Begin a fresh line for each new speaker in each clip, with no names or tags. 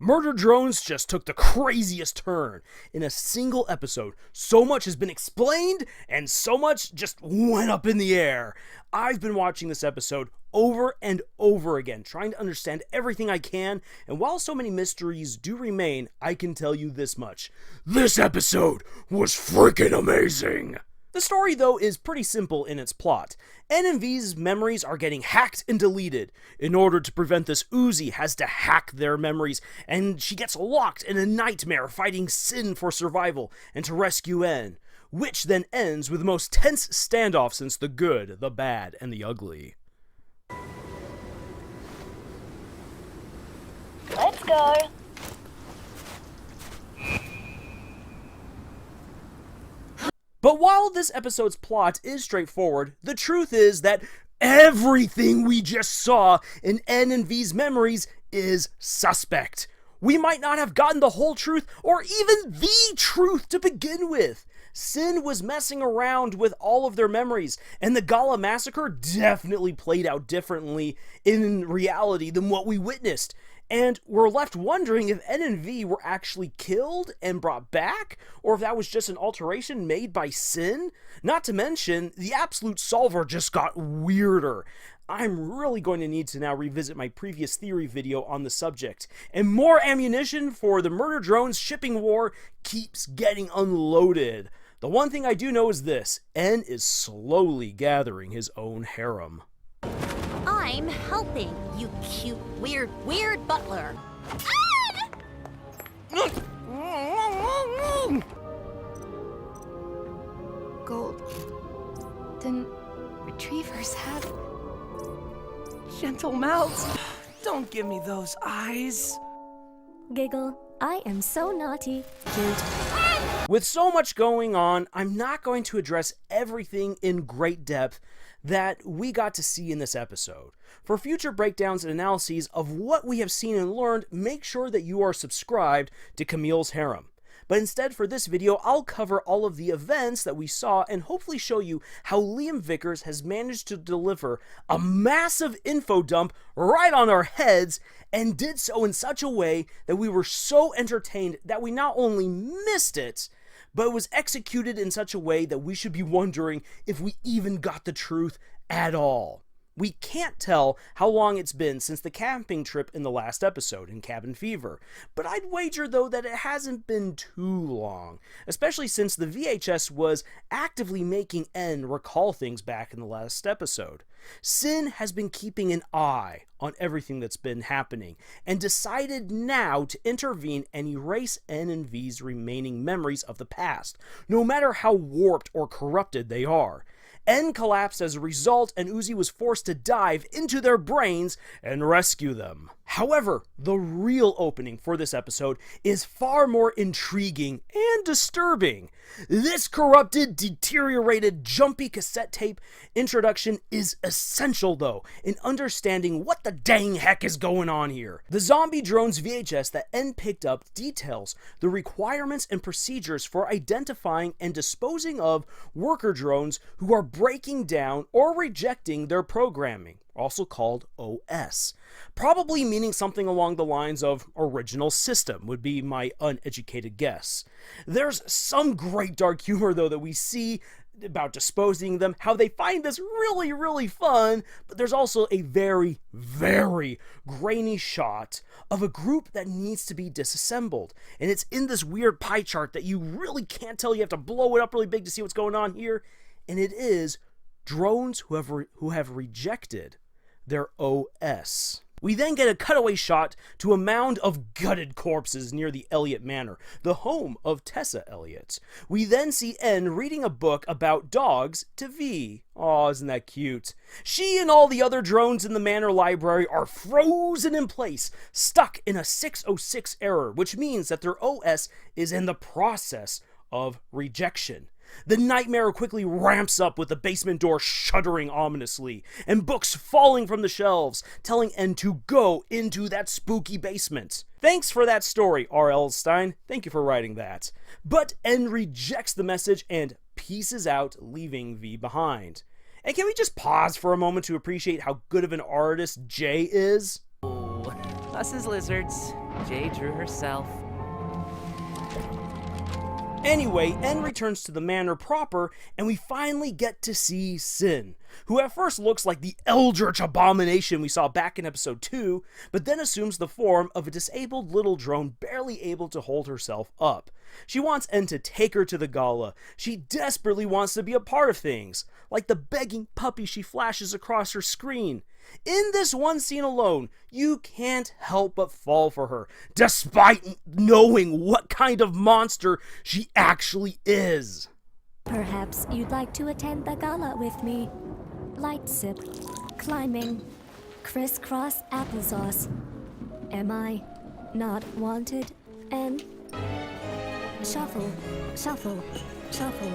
Murder Drones just took the craziest turn. In a single episode, so much has been explained and so much just went up in the air. I've been watching this episode over and over again, trying to understand everything I can, and while so many mysteries do remain, I can tell you this much. This episode was freaking amazing! The story, though, is pretty simple in its plot. N and V's memories are getting hacked and deleted. In order to prevent this, Uzi has to hack their memories, and she gets locked in a nightmare fighting Sin for survival and to rescue N, which then ends with the most tense standoff since the good, the bad, and the ugly.
Let's go.
But while this episode's plot is straightforward, the truth is that everything we just saw in N and V's memories is suspect. We might not have gotten the whole truth or even the truth to begin with. Sin was messing around with all of their memories, and the Gala massacre definitely played out differently in reality than what we witnessed. And we're left wondering if N and V were actually killed and brought back, or if that was just an alteration made by Sin. Not to mention, the absolute solver just got weirder. I'm really going to need to now revisit my previous theory video on the subject. And more ammunition for the Murder Drones shipping war keeps getting unloaded. The one thing I do know is this: N is slowly gathering his own harem.
I'm helping, you cute, weird butler.
Golden retrievers have gentle mouths.
Don't give me those eyes.
Giggle. I am so naughty. Cute.
With so much going on, I'm not going to address everything in great depth that we got to see in this episode. For future breakdowns and analyses of what we have seen and learned, make sure that you are subscribed to Camille's Harem. But instead, for this video, I'll cover all of the events that we saw and hopefully show you how Liam Vickers has managed to deliver a massive info dump right on our heads, and did so in such a way that we were so entertained that we not only missed it, but it was executed in such a way that we should be wondering if we even got the truth at all. We can't tell how long it's been since the camping trip in the last episode in Cabin Fever, but I'd wager though that it hasn't been too long, especially since the VHS was actively making N recall things back in the last episode. Sin has been keeping an eye on everything that's been happening, and decided now to intervene and erase N and V's remaining memories of the past, no matter how warped or corrupted they are. N collapsed as a result, and Uzi was forced to dive into their brains and rescue them. However, the real opening for this episode is far more intriguing and disturbing. This corrupted, deteriorated, jumpy cassette tape introduction is essential, though, in understanding what the dang heck is going on here. The Zombie Drones VHS that N picked up details the requirements and procedures for identifying and disposing of worker drones who are breaking down or rejecting their programming, also called OS. Probably meaning something along the lines of original system would be my uneducated guess. There's some great dark humor though that we see about disposing them, how they find this really fun, but there's also a very grainy shot of a group that needs to be disassembled, and it's in this weird pie chart that you really can't tell. You have to blow it up really big to see what's going on here, and it is drones who have rejected their OS. We then get a cutaway shot to a mound of gutted corpses near the Elliott Manor, the home of Tessa Elliott. We then see N reading a book about dogs to V. Aw, isn't that cute? She and all the other drones in the Manor library are frozen in place, stuck in a 606 error, which means that their OS is in the process of rejection. The nightmare quickly ramps up with the basement door shuddering ominously, and books falling from the shelves, telling N to go into that spooky basement. Thanks for that story, R.L. Stein. Thank you for writing that. But N rejects the message and pieces out, leaving V behind. And can we just pause for a moment to appreciate how good of an artist Jay is?
Us as lizards,
Jay drew herself.
Anyway, N returns to the manor proper, and we finally get to see Sin, who at first looks like the eldritch abomination we saw back in episode 2, but then assumes the form of a disabled little drone barely able to hold herself up. She wants N to take her to the gala. She desperately wants to be a part of things, like the begging puppy she flashes across her screen. In this one scene alone, you can't help but fall for her, despite knowing what kind of monster she actually is.
Perhaps you'd like to attend the gala with me. Light sip, climbing, crisscross applesauce. Am I not wanted? And shuffle, shuffle, shuffle,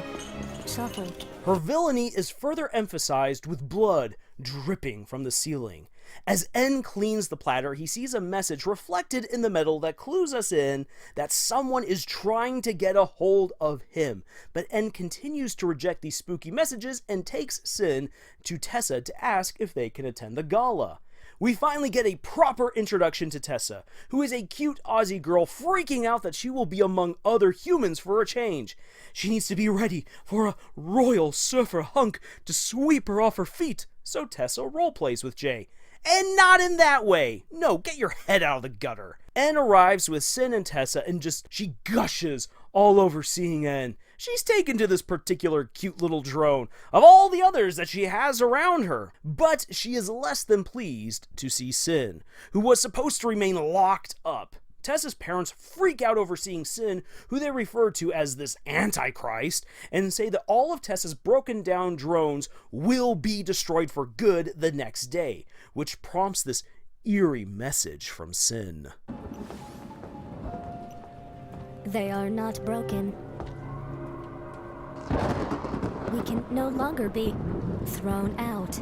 shuffle.
Her villainy is further emphasized with blood dripping from the ceiling. As N cleans the platter, he sees a message reflected in the metal that clues us in that someone is trying to get a hold of him. But N continues to reject these spooky messages and takes Sin to Tessa to ask if they can attend the gala. We finally get a proper introduction to Tessa, who is a cute Aussie girl freaking out that she will be among other humans for a change. She needs to be ready for a royal surfer hunk to sweep her off her feet, so Tessa roleplays with Jay. And not in that way! No, get your head out of the gutter. N arrives with Sin and Tessa and she gushes all over seeing N. She's taken to this particular cute little drone of all the others that she has around her. But she is less than pleased to see Sin, who was supposed to remain locked up. Tessa's parents freak out over seeing Sin, who they refer to as this Antichrist, and say that all of Tessa's broken down drones will be destroyed for good the next day, which prompts this eerie message from Sin.
They are not broken. We can no longer be thrown out.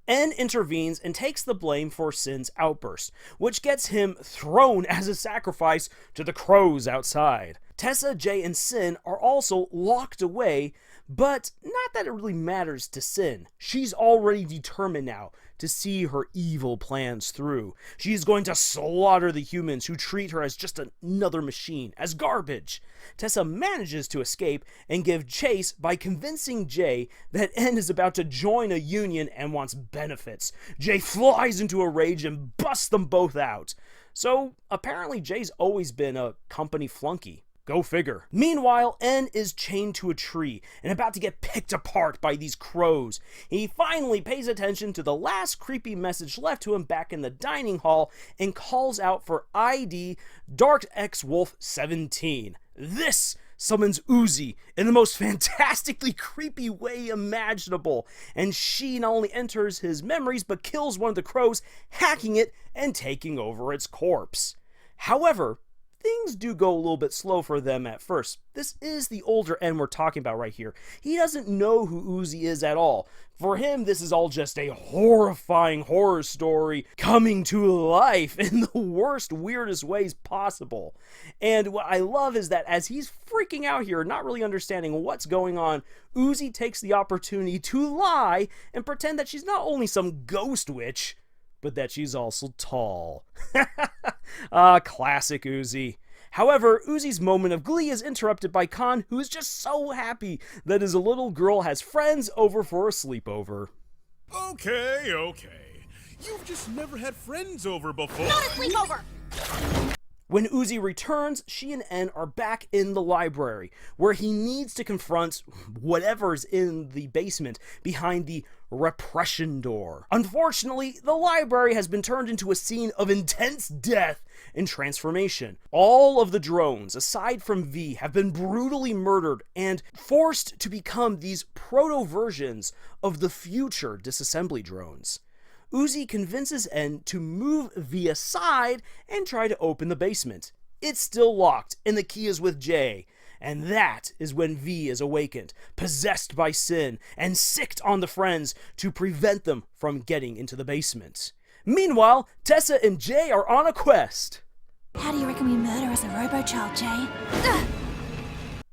N intervenes and takes the blame for Sin's outburst, which gets him thrown as a sacrifice to the crows outside. Tessa, Jay, and Sin are also locked away, but not that it really matters to Sin. She's already determined now to see her evil plans through. She's going to slaughter the humans who treat her as just another machine, as garbage. Tessa manages to escape and give chase by convincing Jay that N is about to join a union and wants benefits. Jay flies into a rage and busts them both out. So apparently Jay's always been a company flunky. Go figure. Meanwhile, N is chained to a tree and about to get picked apart by these crows. He finally pays attention to the last creepy message left to him back in the dining hall and calls out for ID Dark X Wolf 17. This summons Uzi in the most fantastically creepy way imaginable, and she not only enters his memories but kills one of the crows, hacking it and taking over its corpse. However, things do go a little bit slow for them at first. This is the older N we're talking about right here. He doesn't know who Uzi is at all. For him, this is all just a horrifying horror story coming to life in the worst, weirdest ways possible. And what I love is that as he's freaking out here, not really understanding what's going on, Uzi takes the opportunity to lie and pretend that she's not only some ghost witch, but that she's also tall. Classic Uzi. However, Uzi's moment of glee is interrupted by Khan, who is just so happy that his little girl has friends over for a sleepover.
Okay. You've just never had friends over before.
Not a sleepover!
When Uzi returns, she and N are back in the library, where he needs to confront whatever's in the basement behind the repression door. Unfortunately, the library has been turned into a scene of intense death and transformation. All of the drones, aside from V, have been brutally murdered and forced to become these proto-versions of the future disassembly drones. Uzi convinces N to move V aside and try to open the basement. It's still locked, and the key is with J. And that is when V is awakened, possessed by sin, and sicked on the friends to prevent them from getting into the basement. Meanwhile, Tessa and Jay are on a quest.
How do you reckon we murder as a robo-child, Jay?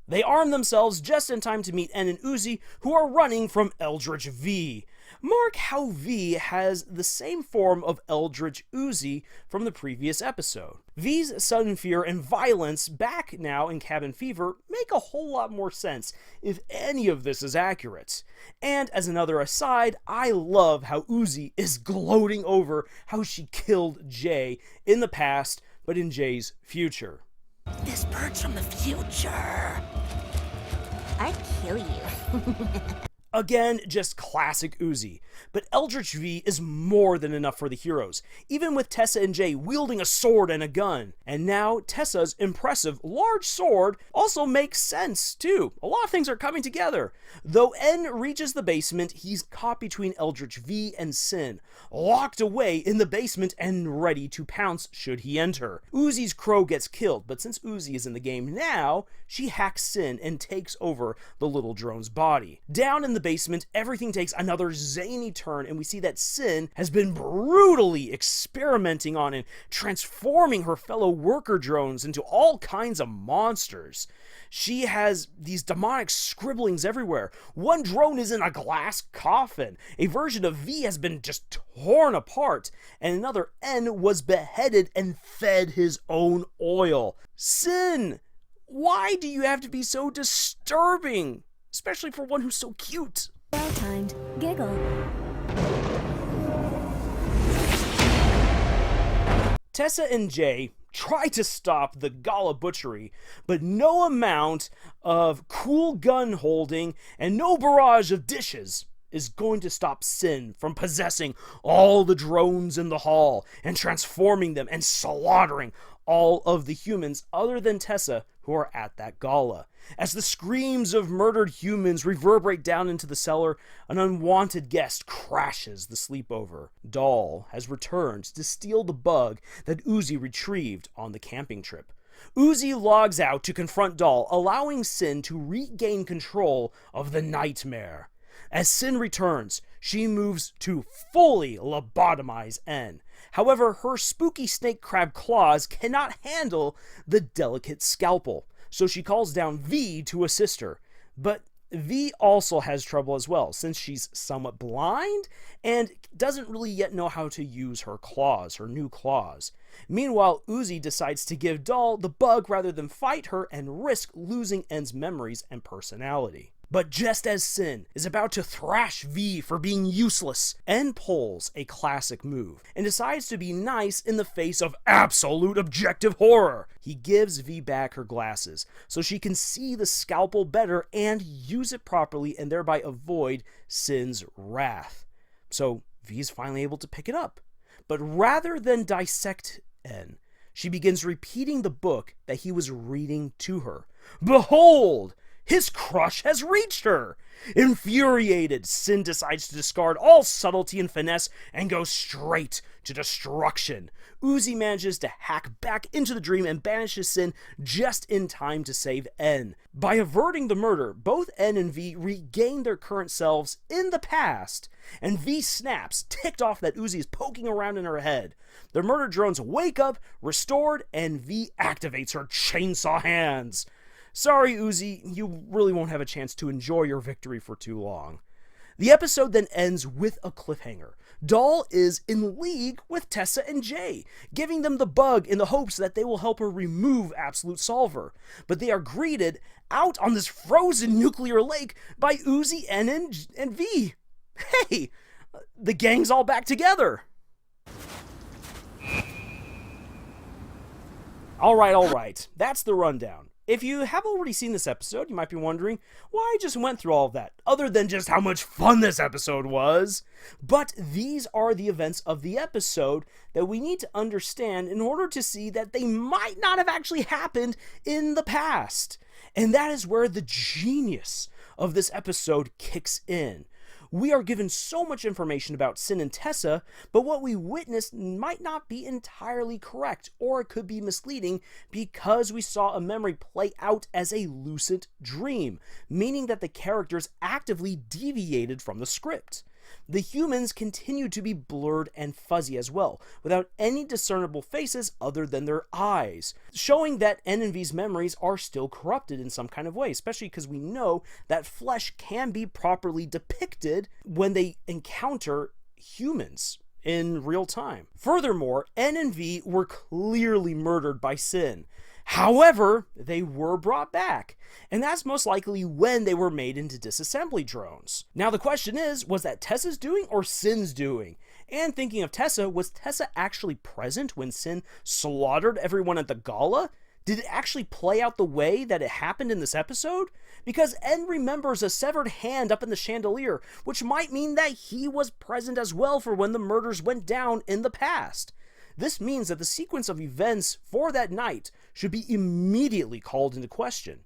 They arm themselves just in time to meet N and Uzi, who are running from Eldritch V. Mark how V has the same form of Eldritch Uzi from the previous episode. V's sudden fear and violence back now in Cabin Fever make a whole lot more sense if any of this is accurate. And as another aside, I love how Uzi is gloating over how she killed Jay in the past, but in Jay's future.
This bird's from the future.
I'd kill you.
Again, just classic Uzi. But Eldritch V is more than enough for the heroes, even with Tessa and Jay wielding a sword and a gun. And now Tessa's impressive large sword also makes sense too. A lot of things are coming together. Though N reaches the basement, he's caught between Eldritch V and Sin, locked away in the basement and ready to pounce should he enter. Uzi's crow gets killed, but since Uzi is in the game now, she hacks Sin and takes over the little drone's body. Down in the basement, everything takes another zany turn, and we see that Sin has been brutally experimenting on and transforming her fellow worker drones into all kinds of monsters. She has these demonic scribblings everywhere. One drone is in a glass coffin. A version of V has been just torn apart, and another N was beheaded and fed his own oil. Sin, why do you have to be so disturbing? Especially for one who's so cute.
Well-timed giggle.
Tessa and Jay try to stop the gala butchery, but no amount of cool gun holding and no barrage of dishes is going to stop Sin from possessing all the drones in the hall and transforming them and slaughtering all of the humans other than Tessa who are at that gala. As the screams of murdered humans reverberate down into the cellar, an unwanted guest crashes the sleepover. Doll has returned to steal the bug that Uzi retrieved on the camping trip. Uzi logs out to confront Doll, allowing Sin to regain control of the nightmare. As Sin returns, she moves to fully lobotomize N. However, her spooky snake crab claws cannot handle the delicate scalpel, so she calls down V to assist her. But V also has trouble as well, since she's somewhat blind and doesn't really yet know how to use her claws, her new claws. Meanwhile, Uzi decides to give Doll the bug rather than fight her and risk losing N's memories and personality. But just as Sin is about to thrash V for being useless, N pulls a classic move and decides to be nice in the face of absolute objective horror. He gives V back her glasses so she can see the scalpel better and use it properly and thereby avoid Sin's wrath. So V is finally able to pick it up. But rather than dissect N, she begins repeating the book that he was reading to her. Behold! His crush has reached her! Infuriated, Sin decides to discard all subtlety and finesse and go straight to destruction. Uzi manages to hack back into the dream and banishes Sin just in time to save N. By averting the murder, both N and V regain their current selves in the past, and V snaps, ticked off that Uzi is poking around in her head. The murder drones wake up, restored, and V activates her chainsaw hands. Sorry, Uzi, you really won't have a chance to enjoy your victory for too long. The episode then ends with a cliffhanger. Doll is in league with Tessa and Jay, giving them the bug in the hopes that they will help her remove Absolute Solver. But they are greeted out on this frozen nuclear lake by Uzi, N, and V. Hey, the gang's all back together. All right, that's the rundown. If you have already seen this episode, you might be wondering why I just went through all of that, other than just how much fun this episode was. But these are the events of the episode that we need to understand in order to see that they might not have actually happened in the past. And that is where the genius of this episode kicks in. We are given so much information about Sin and Tessa, but what we witnessed might not be entirely correct, or it could be misleading because we saw a memory play out as a lucid dream, meaning that the characters actively deviated from the script. The humans continue to be blurred and fuzzy as well, without any discernible faces other than their eyes, showing that N and V's memories are still corrupted in some kind of way, especially because we know that flesh can be properly depicted when they encounter humans in real time. Furthermore, N and V were clearly murdered by Sin. However, they were brought back, and that's most likely when they were made into disassembly drones. Now the question is, was that Tessa's doing or Sin's doing? And thinking of Tessa, was Tessa actually present when Sin slaughtered everyone at the gala? Did it actually play out the way that it happened in this episode? Because N remembers a severed hand up in the chandelier, which might mean that he was present as well for when the murders went down in the past. This means that the sequence of events for that night should be immediately called into question.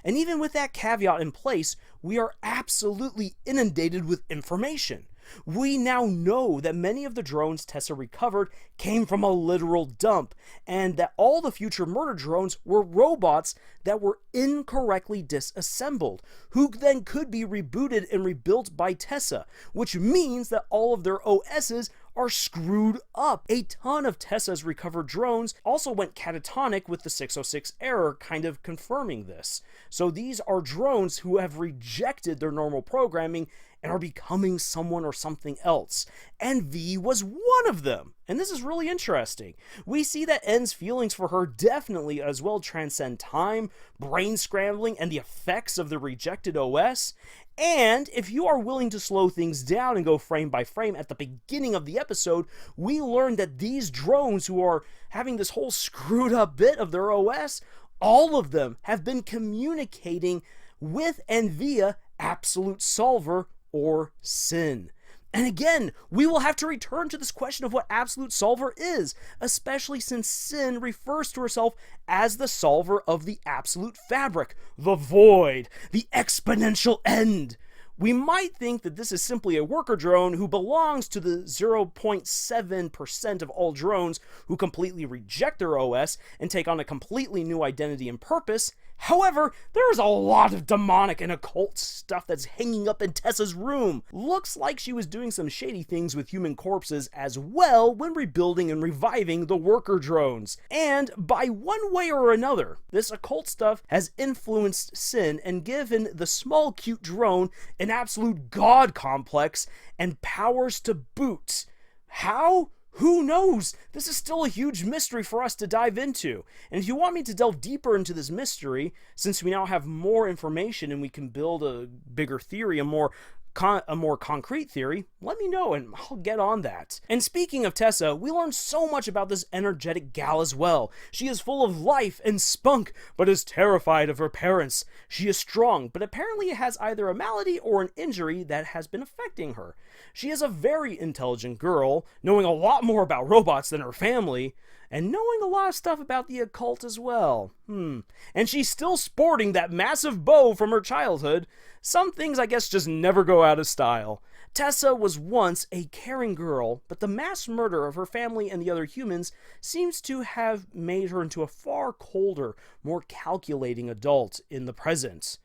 And even with that caveat in place, we are absolutely inundated with information. We now know that many of the drones Tessa recovered came from a literal dump, and that all the future murder drones were robots that were incorrectly disassembled, who then could be rebooted and rebuilt by Tessa, which means that all of their OSs are screwed up. A ton of Tessa's recovered drones also went catatonic, with the 606 error kind of confirming this. So these are drones who have rejected their normal programming and are becoming someone or something else. And V was one of them. And this is really interesting. We see that N's feelings for her definitely as well transcend time, brain scrambling, and the effects of the rejected OS. And if you are willing to slow things down and go frame by frame at the beginning of the episode, we learn that these drones who are having this whole screwed up bit of their OS, all of them have been communicating with and via Absolute Solver or Sin. And again, we will have to return to this question of what Absolute Solver is, especially since Sin refers to herself as the solver of the absolute fabric, the void, the exponential end. We might think that this is simply a worker drone who belongs to the 0.7% of all drones who completely reject their OS and take on a completely new identity and purpose. However, there is a lot of demonic and occult stuff that's hanging up in Tessa's room. Looks like she was doing some shady things with human corpses as well when rebuilding and reviving the worker drones. And by one way or another, this occult stuff has influenced Sin and given the small cute drone an absolute god complex and powers to boot. How? Who knows? This is still a huge mystery for us to dive into. And if you want me to delve deeper into this mystery, since we now have more information and we can build a bigger theory, a more concrete theory, let me know and I'll get on that. And speaking of Tessa, we learned so much about this energetic gal as well. She is full of life and spunk, but is terrified of her parents. She is strong, but apparently has either a malady or an injury that has been affecting her. She is a very intelligent girl, knowing a lot more about robots than her family, and knowing a lot of stuff about the occult as well. And she's still sporting that massive bow from her childhood. Some things I guess just never go out of style. Tessa was once a caring girl, but the mass murder of her family and the other humans seems to have made her into a far colder, more calculating adult in the present.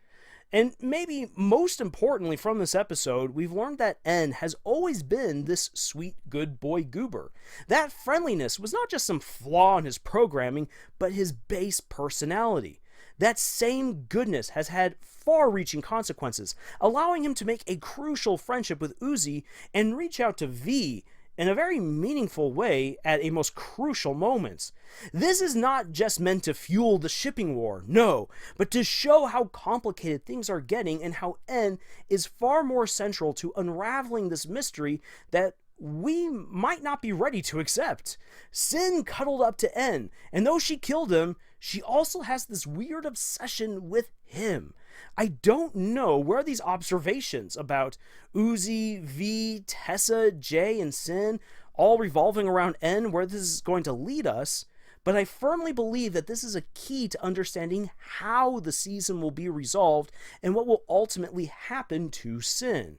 And maybe most importantly from this episode, we've learned that N has always been this sweet, good boy goober. That friendliness was not just some flaw in his programming, but his base personality. That same goodness has had far-reaching consequences, allowing him to make a crucial friendship with Uzi and reach out to V in a very meaningful way at a most crucial moments. This is not just meant to fuel the shipping war, no, but to show how complicated things are getting and how N is far more central to unraveling this mystery that we might not be ready to accept. Sin cuddled up to N, and though she killed him, she also has this weird obsession with him. I don't know where these observations about Uzi, V, Tessa, J, and Sin, all revolving around N, where this is going to lead us, but I firmly believe that this is a key to understanding how the season will be resolved and what will ultimately happen to Sin.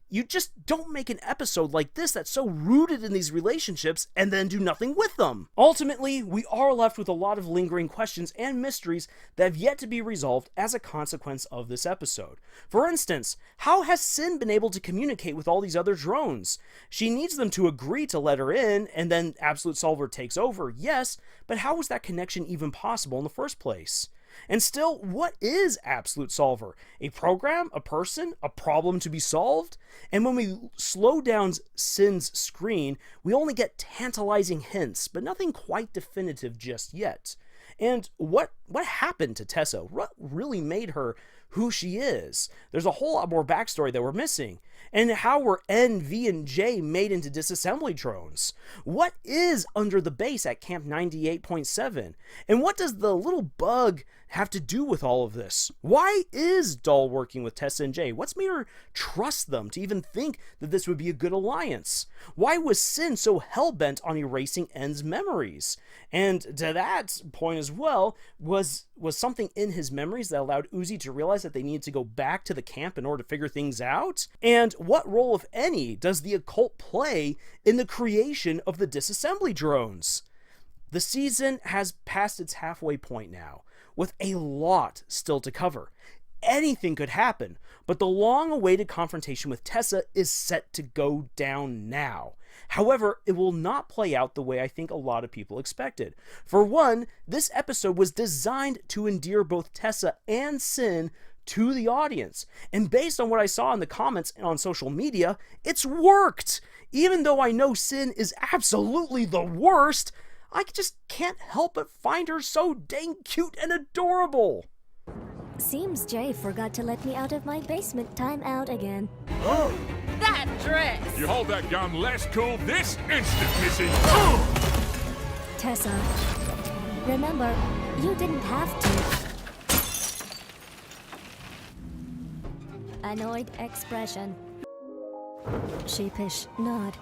You just don't make an episode like this that's so rooted in these relationships and then do nothing with them. Ultimately, we are left with a lot of lingering questions and mysteries that have yet to be resolved as a consequence of this episode. For instance, how has Sin been able to communicate with all these other drones? She needs them to agree to let her in, and then Absolute Solver takes over, yes, but how was that connection even possible in the first place? And still, what is Absolute Solver? A program? A person? A problem to be solved? And when we slow down Sin's screen, we only get tantalizing hints, but nothing quite definitive just yet. And what happened to Tessa? What really made her who she is? There's a whole lot more backstory that we're missing. And how were N, V, and J made into disassembly drones? What is under the base at Camp 98.7? And what does the little bug have to do with all of this? Why is Doll working with Tessa and Jay? What's made her trust them to even think that this would be a good alliance? Why was Sin so hell-bent on erasing N's memories? And to that point as well, was something in his memories that allowed Uzi to realize that they needed to go back to the camp in order to figure things out? And what role, if any, does the occult play in the creation of the disassembly drones? The season has passed its halfway point now, with a lot still to cover. Anything could happen, but the long-awaited confrontation with Tessa is set to go down now. However, it will not play out the way I think a lot of people expected. For one, this episode was designed to endear both Tessa and Sin to the audience. And based on what I saw in the comments and on social media, it's worked! Even though I know Sin is absolutely the worst, I just can't help but find her so dang cute and adorable.
Seems Jay forgot to let me out of my basement timeout again.
That dress!
You hold that gun less cool this instant, Missy!
Tessa, remember, you didn't have to. Annoyed expression. Sheepish nod.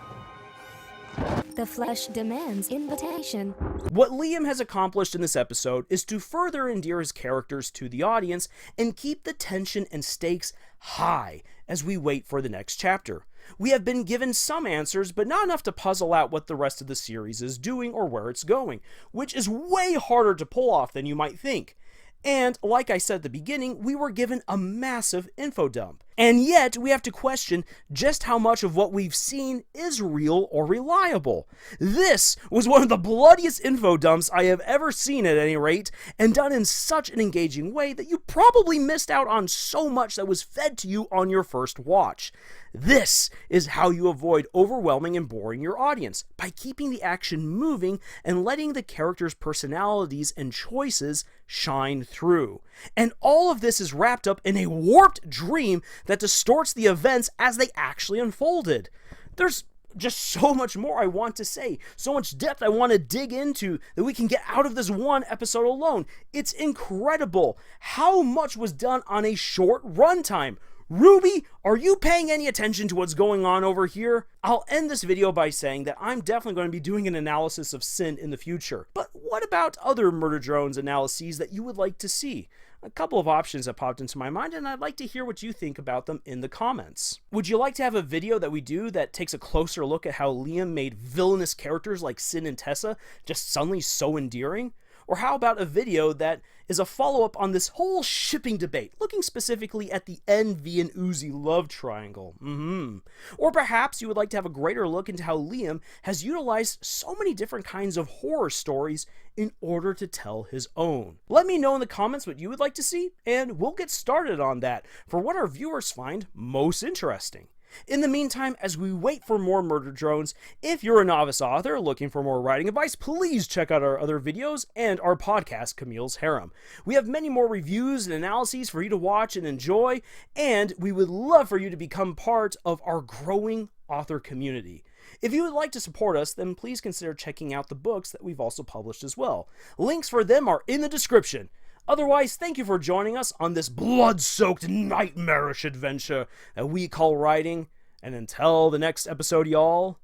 The flesh demands invitation.
What Liam has accomplished in this episode is to further endear his characters to the audience and keep the tension and stakes high as we wait for the next chapter. We have been given some answers, but not enough to puzzle out what the rest of the series is doing or where it's going, which is way harder to pull off than you might think. And like I said at the beginning, we were given a massive info dump. And yet, we have to question just how much of what we've seen is real or reliable. This was one of the bloodiest info dumps I have ever seen at any rate, and done in such an engaging way that you probably missed out on so much that was fed to you on your first watch. This is how you avoid overwhelming and boring your audience, by keeping the action moving and letting the characters' personalities and choices shine through. And all of this is wrapped up in a warped dream that distorts the events as they actually unfolded. There's just so much more I want to say, so much depth I want to dig into that we can get out of this one episode alone. It's incredible how much was done on a short runtime. Ruby, are you paying any attention to what's going on over here? I'll end this video by saying that I'm definitely going to be doing an analysis of Sin in the future. But what about other Murder Drones analyses that you would like to see? A couple of options that popped into my mind, and I'd like to hear what you think about them in the comments. Would you like to have a video that we do that takes a closer look at how Liam made villainous characters like Sin and Tessa just suddenly so endearing? Or how about a video that is a follow-up on this whole shipping debate, looking specifically at the NV and Uzi love triangle? Or perhaps you would like to have a greater look into how Liam has utilized so many different kinds of horror stories in order to tell his own. Let me know in the comments what you would like to see, and we'll get started on that for what our viewers find most interesting. In the meantime, as we wait for more Murder Drones, if you're a novice author looking for more writing advice, please check out our other videos and our podcast, Camille's Harem. We have many more reviews and analyses for you to watch and enjoy, and we would love for you to become part of our growing author community. If you would like to support us, then please consider checking out the books that we've also published as well. Links for them are in the description. Otherwise, thank you for joining us on this blood-soaked, nightmarish adventure that we call writing. And until the next episode, y'all,